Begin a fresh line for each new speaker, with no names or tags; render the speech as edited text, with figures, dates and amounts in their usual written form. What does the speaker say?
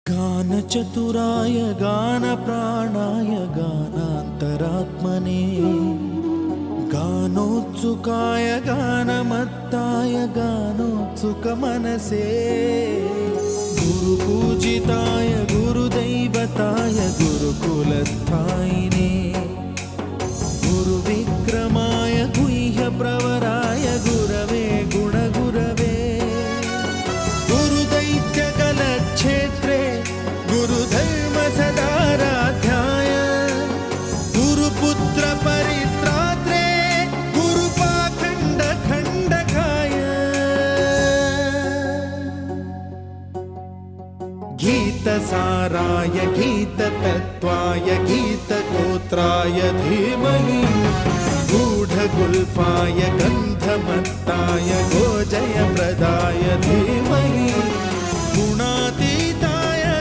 गानचतुराय गानप्राणाय गानान्तरात्मने गानोत्सुकाय गानमत्ताय गानोत्सुकमनसे गुरुपूजिताय गुरुदैवताय गुरुकुलस्थायिने गुरुविक्रमाय गुह्यप्रवराय गुरवे गुणगुरवे गुरुदैत्यकलक्षेत्रे गुरुधर्मसदाराध्याय गुरुपुत्र परित्रात्रे गुरुपाखण्डखण्डकाय गीतसाराय गीततत्त्वाय गीतगोत्राय धीमहि गूढगुल्फाय गन्धमत्ताय गोजयप्रदाय धीमहि